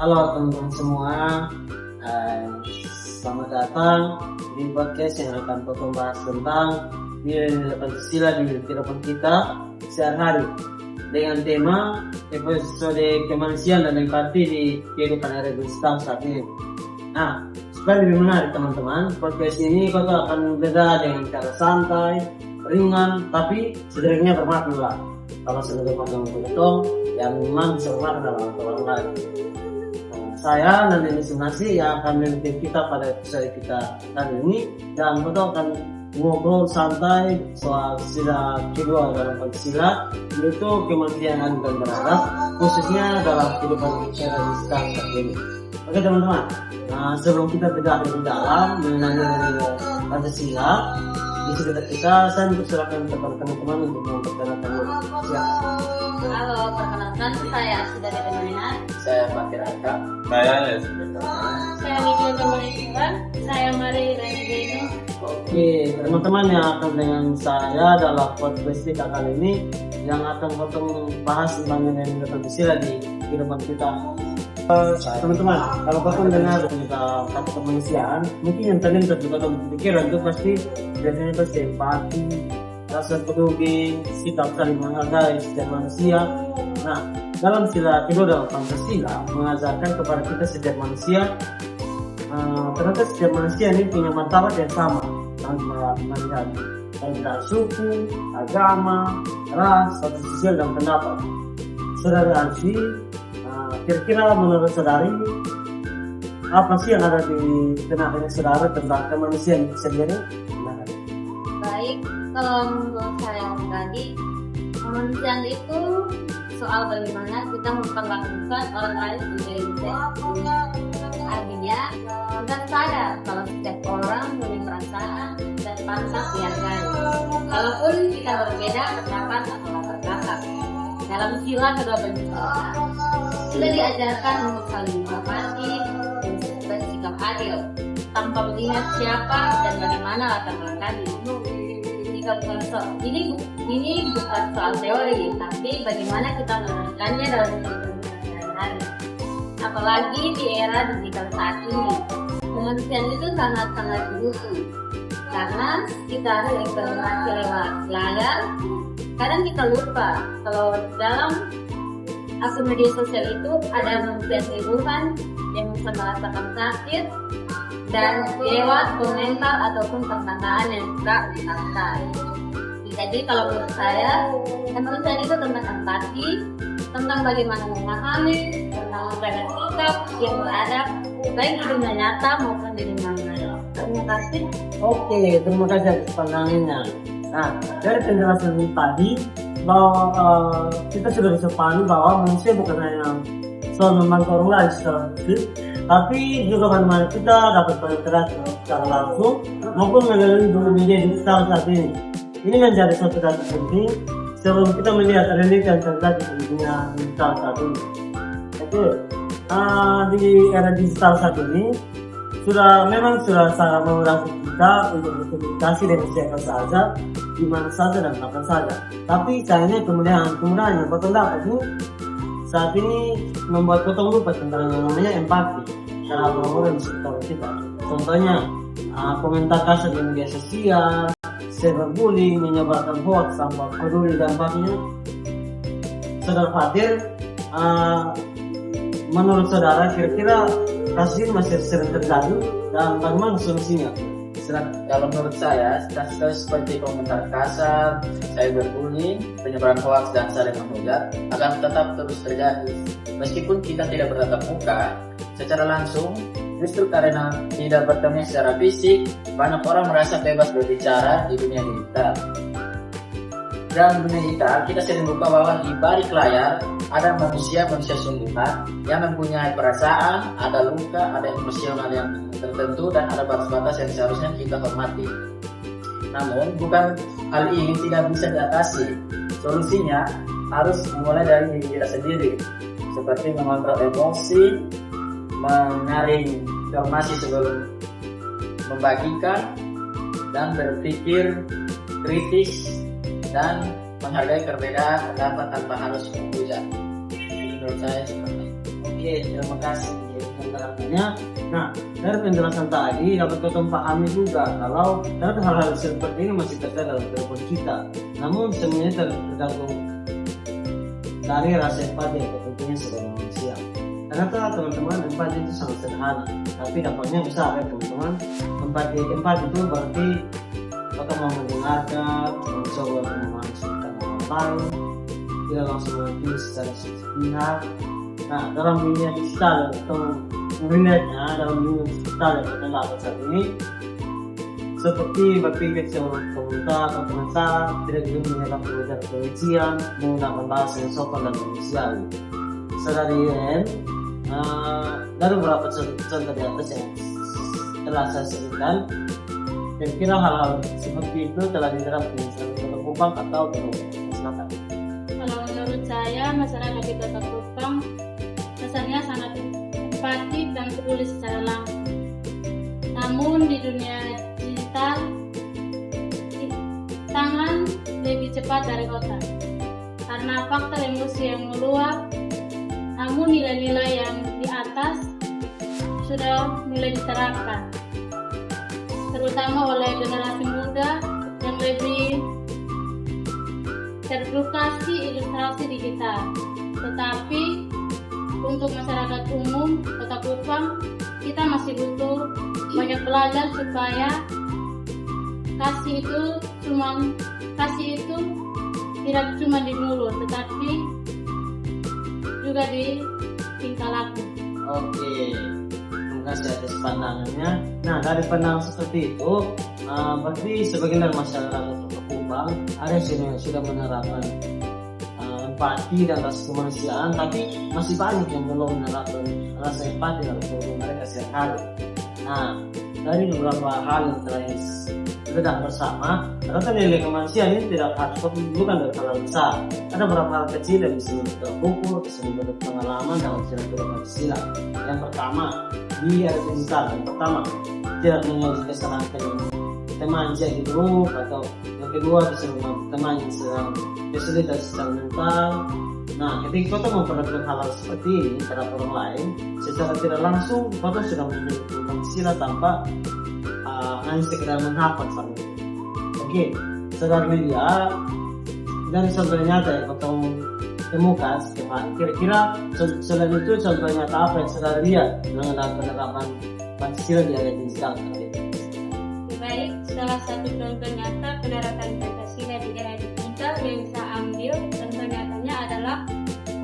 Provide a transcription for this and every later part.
Halo teman-teman semua, eh, selamat datang di podcast yang akan membahas tentang nilai-nilai Pancasila di kehidupan kita sehari-hari dengan tema episode kemanusiaan dan empati di kehidupan era digital saat ini. Nah, supaya lebih menarik teman-teman, podcast ini kita akan beda dengan cara santai, ringan, tapi setidaknya bermakna lah. Kalau sudah bermakna untuk yang memang bisa bermakna dalam orang lain. Saya dan Denis Nasi yang akan memimpin kita pada episode kita kali ini, dan kita akan ngobrol santai soal sila kedua dalam Pancasila, yaitu kemanusiaan dan beradab, khususnya dalam kehidupan era digital saat ini. Oke teman-teman, sebelum kita bedah lebih dalam mengenai Pancasila di sekitar kita, saya mempersilakan kepada teman-teman untuk memperkenalkan diri. Halo, perkenalkan saya Asida Dedemenan. Saya Fakir Aka. Saya Saya Widya Gamalisiwan. Saya Mari Raideno. Oke, teman-teman yang akan dengan saya adalah podcast kita kali ini yang akan potong bahas tentang nilai Pancasila di kehidupan kita. Teman-teman, kalau potong dengar tentang kata kemanusiaan, mungkin yang tadi terjadi pikiran itu pasti biasanya pasti empati, rasa peduli, sikap saling menghargai setiap manusia. Nah, dalam sila kedua dalam Pancasila mengajarkan kepada kita setiap manusia, ternyata setiap manusia ini punya martabat yang sama tanpa melihat baik suku, agama, ras, status sosial dan pendapat. Saudara Ansi, kira-kira menurut saudari apa sih yang ada di benak saudara tentang kemanusiaan itu sendiri? Baik, kalau menurut saya tadi, kemanusiaan itu soal bagaimana kita memperlakukan orang lain menjadi artinya kita sadar kalau setiap orang memiliki perasaan dan pantas dihargai. Walaupun kita berbeda pendapat atau latar belakang. Dalam sila kedua Pancasila, kita diajarkan untuk saling menghormati dan bersikap adil tanpa melihat siapa dan bagaimana latar belakangnya. Ini bukan soal teori, tapi bagaimana kita menerapkannya dalam kehidupan sehari-hari. Apalagi di era digital saat ini, kemanusiaan itu sangat-sangat butuh. Karena kita berinteraksi lewat layar, kadang kita lupa kalau dalam akun media sosial itu ada manusia kehidupan yang bisa merasakan sakit dan lewat komentar ataupun perkataan yang tidak dihargai. Jadi kalau menurut saya, kemanusiaan itu tentang empati, tentang bagaimana memahami, tentang memberikan sikap yang beradab, baik di dunia nyata maupun di dunia maya. Terima kasih. Oke, terima kasih atas pandangannya. Nah, dari penjelasan tadi, bahwa kita sudah bisa pahami bahwa manusia bukan hanya soal membantu orang lain secara fisik, tapi juga bagaimana kita dapat berinteraksi secara langsung maupun melalui media digital saat ini. Ini menjadi suatu data penting sebelum kita melihat realita yang terjadi di dunia digital saat ini. Oke, di era digital saat ini memang sudah sangat memudahkan kita untuk berkomunikasi dengan siapa saja, di mana saja dan kapan saja. Tapi sayangnya kemudian yang potong dapat ini saat ini membuat potong lupa tentang yang namanya empati dalam orang di sekitar kita. Contohnya komentar kasar di media sosial, cyberbullying, menyebarkan hoax tanpa peduli dampaknya. Saudara Fatir, menurut saudara kira-kira kasus ini masih sering terjadi dan bagaimana solusinya? Kalau menurut saya, kasus seperti komentar kasar, cyberbullying, penyebaran hoax dan saling menghujat akan tetap terus terjadi. Meskipun kita tidak bertatap muka secara langsung, justru karena tidak bertemu secara fisik, banyak orang merasa bebas berbicara di dunia digital. Dan dunia digital, kita sering lupa bahwa di balik layar ada manusia sungguhan yang mempunyai perasaan, ada luka, ada emosional yang tertentu, dan ada batas-batas yang seharusnya kita hormati. Namun, bukan hal ini tidak bisa diatasi. Solusinya harus dimulai dari diri kita sendiri, seperti mengontrol emosi, menyaring informasi sebelum membagikan, dan berpikir kritis dan menghargai perbedaan pendapat tanpa harus menghujat. Menurut saya seperti itu. Oke, terima kasih penjelasannya. Nah, dari penjelasan tadi dapat kita pahami juga kalau ternyata hal-hal seperti ini masih terjadi dalam kehidupan kita. Namun semuanya tergantung dari rasa empati yang tentunya sebagai manusia. Ternyata teman-teman, empati itu sangat sederhana, tapi dampaknya besar ya teman-teman. Empati itu berarti kita mau mendengarkan, mencoba memaksudkan orang lain, tidak langsung menghakimi secara sepihak. Nah, dalam dunia digital atau melihatnya dalam dunia digital yang terkenal saat ini, seperti berpikir seorang komentar atau penasaran, tidak ingin menyerap pengajar kebencian, menggunakan bahasa yang sopan dan manusiawi. Saudari Yen, dari beberapa contoh di atas yang telah saya sebutkan, kira-kira hal-hal seperti itu telah diterapkan di Kota Kupang atau di masyarakat. Kalau menurut saya, masyarakat di Kota Kupang rasanya sangat empati dan peduli secara langsung. Namun di dunia digital, tangan lebih cepat dari otak. Karena faktor emosi yang meluap, namun nilai-nilai yang di atas sudah mulai diterapkan, terutama oleh generasi muda yang lebih teredukasi ilustrasi digital. Tetapi untuk masyarakat umum Kota Kupang, kita masih butuh banyak belajar supaya kasih itu tidak cuma di mulut, tetapi juga di tingkah laku. Oke, terima kasih atas pandangannya. Nah, dari pandangan seperti itu, berarti sebagian dari masyarakat Kota Kupang ada yang sudah menerapkan empati dan rasa kemanusiaan, tapi masih banyak yang belum menerapkan rasa empati dalam kehidupan mereka sehari-hari. Nah, dari beberapa hal yang telah sudah bersama, ternyata nilai kemanusiaan ini tidak harus bukan dari hal besar. Ada beberapa hal kecil yang bisa terukur, bisa menurut pengalaman dalam silaturahmi Pancasila. Yang pertama, di era digital. Yang pertama, tidak menyajikan kesalahan teman di grup, atau yang kedua bisa teman yang sedang kesulitan secara mental. Nah, ketika kita memperlakukan hal seperti ini terhadap orang lain, secara tidak langsung kita sudah menunjukkan Pancasila tanpa hanya sekedar menghafal sama itu. Oke, saudara Lydia, dari contoh nyata yang kita temukan, kira-kira selain itu contoh nyata apa yang saudara lihat mengenai penerapan Pancasila di era digital? Baik, salah satu contoh nyata penerapan Pancasila di era digital yang bisa ambil contoh nyatanya adalah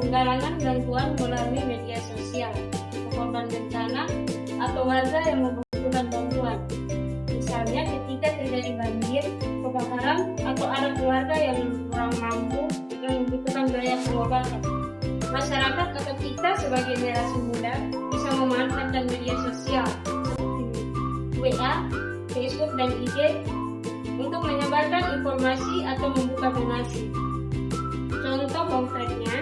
penggalangan bantuan melalui media sosial untuk korban bencana atau warga yang membutuhkan bantuan. Misalnya ketika terjadi banjir, kebakaran, atau ada keluarga yang kurang mampu dan membutuhkan biaya pengobatan. Masyarakat atau kita sebagai generasi muda bisa memanfaatkan media sosial seperti WA, Facebook, dan IG untuk menyebarkan informasi atau membuka donasi. Contoh konkretnya,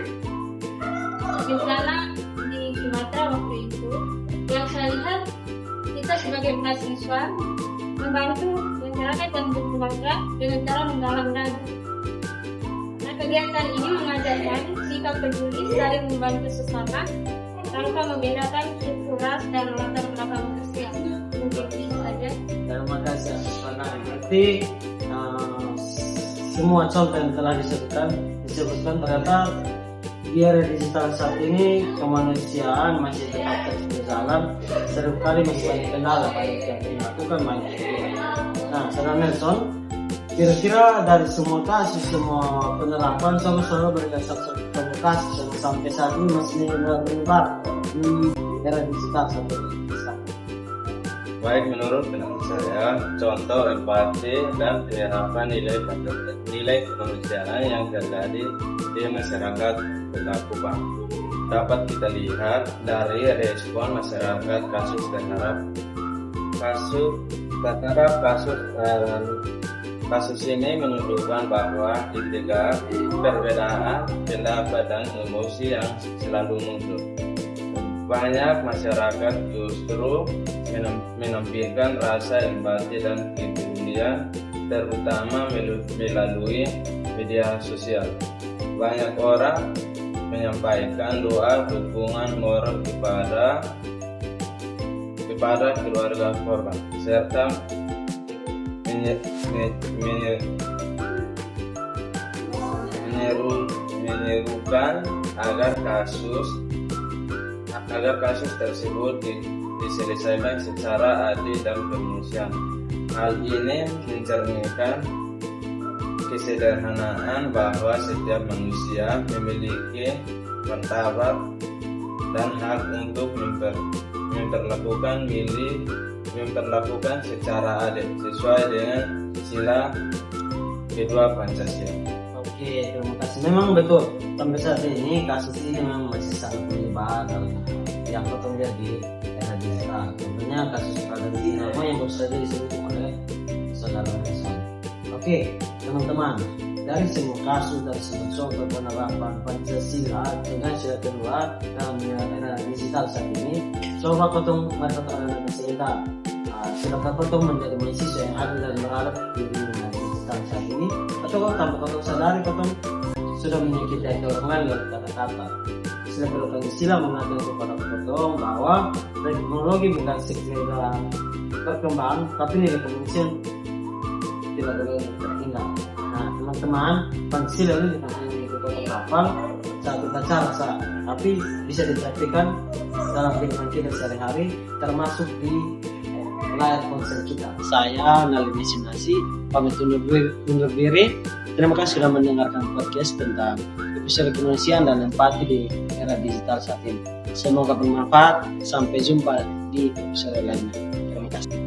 bencana di Sumatera waktu itu, yang saya lihat kita sebagai mahasiswa membantu masyarakat dan berkeluarga dengan cara menggalang dana. Nah, kegiatan ini mengajarkan sikap peduli saling membantu sesama tanpa membedakan suku, ras, dan latar belakang sosial. Mungkin itu saja. Terima kasih atas pandangan. Berarti semua contoh yang telah disebutkan ternyata di era digital saat ini kemanusiaan masih tetap terus berjalan. Seringkali masih banyak kendala banyak yang dilakukan banyak. Nah, saudara Nelson, kira-kira dari semua kasus, semua penerapan, selalu berikan satu kasus yang sampai saat ini masih menyebar di era digital saat ini. Baik, menurut pendapat saya, contoh empati dan penerapan nilai kemanusiaan yang terjadi di masyarakat Kota Kupang dapat kita lihat dari respon masyarakat kasus ini menunjukkan bahwa di tengah perbedaan pendapat dan emosi yang selalu muncul, banyak masyarakat justru menampilkan rasa empati dan kepedulian, terutama melalui media sosial. Banyak orang menyampaikan doa dukungan moral kepada keluarga korban serta menyerukan agar kasus tersebut diselesaikan secara adil dan kemanusiaan. Hal ini mencerminkan kesederhanaan bahwa setiap manusia memiliki martabat dan hak untuk memperlakukan secara adil sesuai dengan sila kedua Pancasila. Oke, terima kasih. Memang betul. Sampai saat ini kasus ini memang masih sangat menyebalkan yang potong di era digital. Tentunya kasus Radar Dinamo yang baru saja disebut oleh saudara Nelson. Oke, teman-teman, dari semua kasus dan semua contoh penerapan Pancasila dengan sila kedua dalam era digital saat ini, coba potong mata anak kita. Silakan potong menjadi mahasiswa yang adil dan berharap di dunia digital saat ini. Atau kalau tanpa potong sadari potong sudah menyakiti hati orang lain dengan kata-kata. Sila kedua Pancasila mengatakan kepada potong bahwa teknologi bukan segera berkembang, tapi nilai kemanusiaan tidak boleh tertinggal. Nah, teman-teman, Pancasila ini bukan hanya ikut hafal satu cara, tapi bisa dipraktikkan dalam kehidupan kita sehari-hari, termasuk di layar ponsel kita. Saya Nalini Simnasi, pamit undur diri. Terima kasih sudah mendengarkan podcast tentang episode kemanusiaan dan empati di era digital saat ini. Semoga bermanfaat. Sampai jumpa di episode lainnya. Terima kasih.